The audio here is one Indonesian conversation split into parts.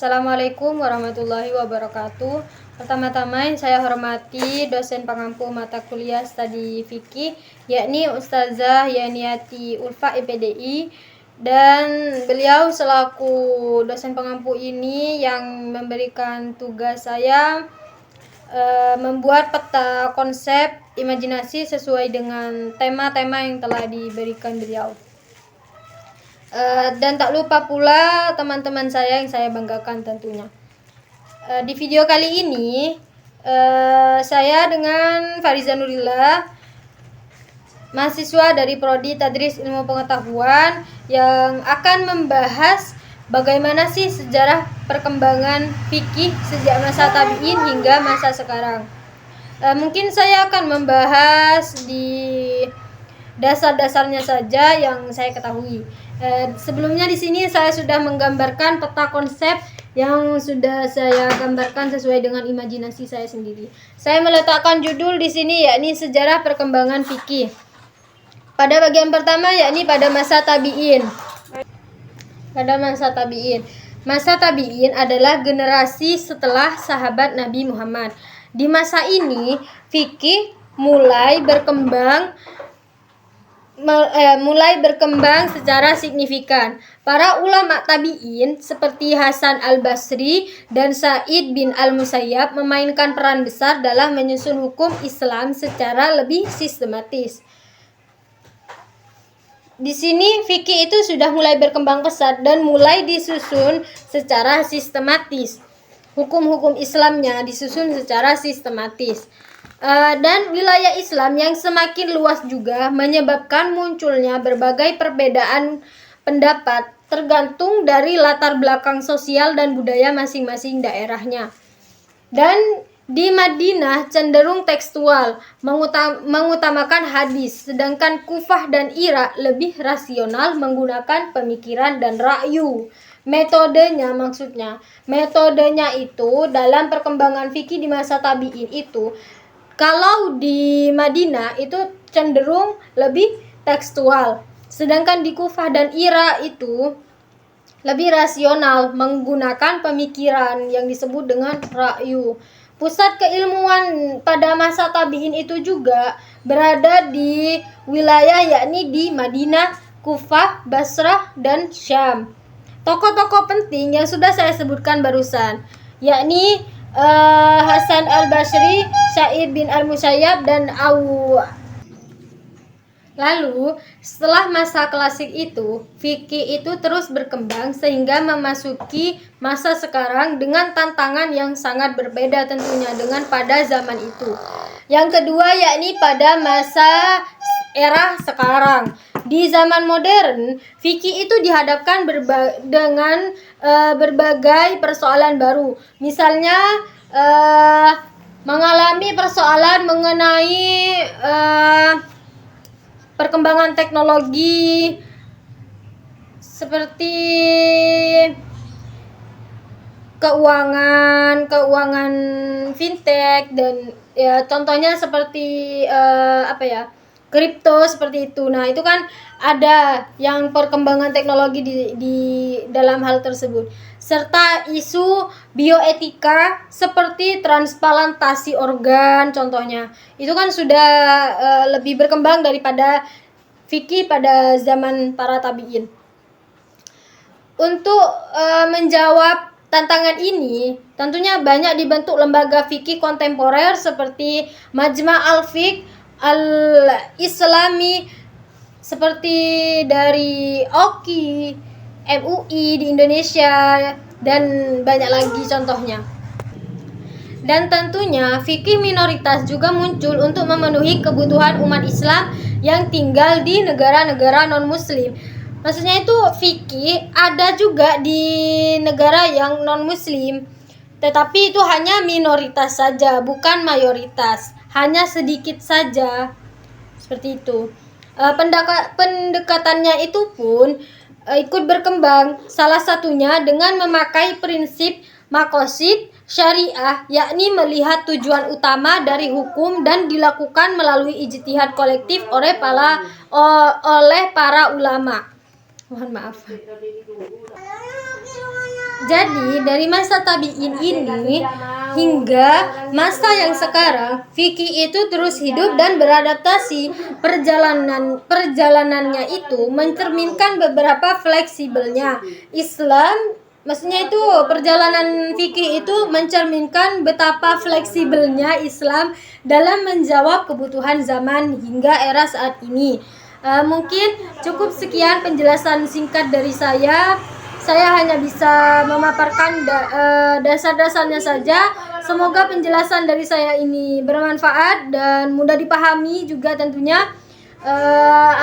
Assalamualaikum warahmatullahi wabarakatuh. Pertama-tama yang saya hormati dosen pengampu mata kuliah studi fikih, yakni Ustazah Yaniati Ulfa IPDI, dan beliau selaku dosen pengampu ini yang memberikan tugas saya membuat peta konsep imajinasi sesuai dengan tema-tema yang telah diberikan beliau. Dan tak lupa pula teman-teman saya yang saya banggakan tentunya. Di video kali ini saya dengan Fariza Nurillah, mahasiswa dari Prodi Tadris Ilmu Pengetahuan, yang akan membahas bagaimana sih sejarah perkembangan fikih sejak masa tabi'in hingga masa sekarang. Mungkin saya akan membahas di dasar-dasarnya saja yang saya ketahui. Sebelumnya di sini saya sudah menggambarkan peta konsep yang sudah saya gambarkan sesuai dengan imajinasi saya sendiri. Saya meletakkan judul di sini yakni sejarah perkembangan fikih. Pada bagian pertama yakni pada masa tabi'in. Masa tabi'in adalah generasi setelah sahabat Nabi Muhammad. Di masa ini fikih mulai berkembang secara signifikan. Para ulama tabi'in seperti Hasan al-Basri dan Sa'id bin al-Musayyab memainkan peran besar dalam menyusun hukum Islam secara lebih sistematis. Di sini fikih itu sudah mulai berkembang pesat dan mulai disusun secara sistematis. Hukum-hukum Islamnya disusun secara sistematis. Dan wilayah Islam yang semakin luas juga menyebabkan munculnya berbagai perbedaan pendapat tergantung dari latar belakang sosial dan budaya masing-masing daerahnya. Dan di Madinah cenderung tekstual, mengutamakan hadis, sedangkan Kufah dan Irak lebih rasional menggunakan pemikiran dan ra'yu. Metodenya itu dalam perkembangan fikih di masa tabi'in itu, kalau di Madinah itu cenderung lebih tekstual, sedangkan di Kufah dan Irak itu lebih rasional menggunakan pemikiran yang disebut dengan ra'yu. Pusat keilmuan pada masa tabi'in itu juga berada di wilayah yakni di Madinah, Kufah, Basrah, dan Syam. Tokoh-tokoh penting yang sudah saya sebutkan barusan yakni Hasan al-Basri, Sa'id bin al-Musayyab, dan Lalu, setelah masa klasik itu, fikih itu terus berkembang sehingga memasuki masa sekarang dengan tantangan yang sangat berbeda tentunya dengan pada zaman itu. Yang kedua yakni pada masa era sekarang. Di zaman modern, fikih itu dihadapkan dengan berbagai persoalan baru. Misalnya, mengalami persoalan mengenai perkembangan teknologi seperti keuangan fintech, dan ya contohnya seperti kripto seperti itu. Nah, itu kan ada yang perkembangan teknologi di dalam hal tersebut, serta isu bioetika seperti transplantasi organ contohnya. Itu kan sudah lebih berkembang daripada fikih pada zaman para tabi'in. Untuk menjawab tantangan ini, tentunya banyak dibentuk lembaga fikih kontemporer seperti Majma' al-Fiqh al-Islami, seperti dari OKI, MUI di Indonesia, dan banyak lagi contohnya. Dan tentunya fikih minoritas juga muncul untuk memenuhi kebutuhan umat Islam yang tinggal di negara-negara non-muslim. Maksudnya itu fikih ada juga di negara yang non-muslim, tetapi itu hanya minoritas saja, bukan mayoritas, hanya sedikit saja. Seperti itu. Pendekatannya itu pun ikut berkembang, salah satunya dengan memakai prinsip maqasid syariah, yakni melihat tujuan utama dari hukum dan dilakukan melalui ijtihad kolektif oleh para ulama. Mohon maaf. Jadi dari masa tabi'in ini hingga masa yang sekarang, fikih itu terus hidup dan beradaptasi. Perjalanannya itu mencerminkan beberapa fleksibelnya Islam. Maksudnya itu perjalanan fikih itu mencerminkan betapa fleksibelnya Islam dalam menjawab kebutuhan zaman hingga era saat ini. Mungkin cukup sekian penjelasan singkat dari saya. Saya hanya bisa memaparkan dasar-dasarnya saja. Semoga penjelasan dari saya ini bermanfaat dan mudah dipahami juga tentunya.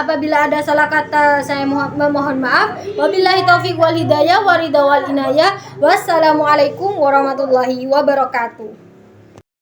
Apabila ada salah kata saya memohon maaf. Wabillahi taufiq wal hidayah wa ridha wal inayah. Wassalamualaikum warahmatullahi wabarakatuh.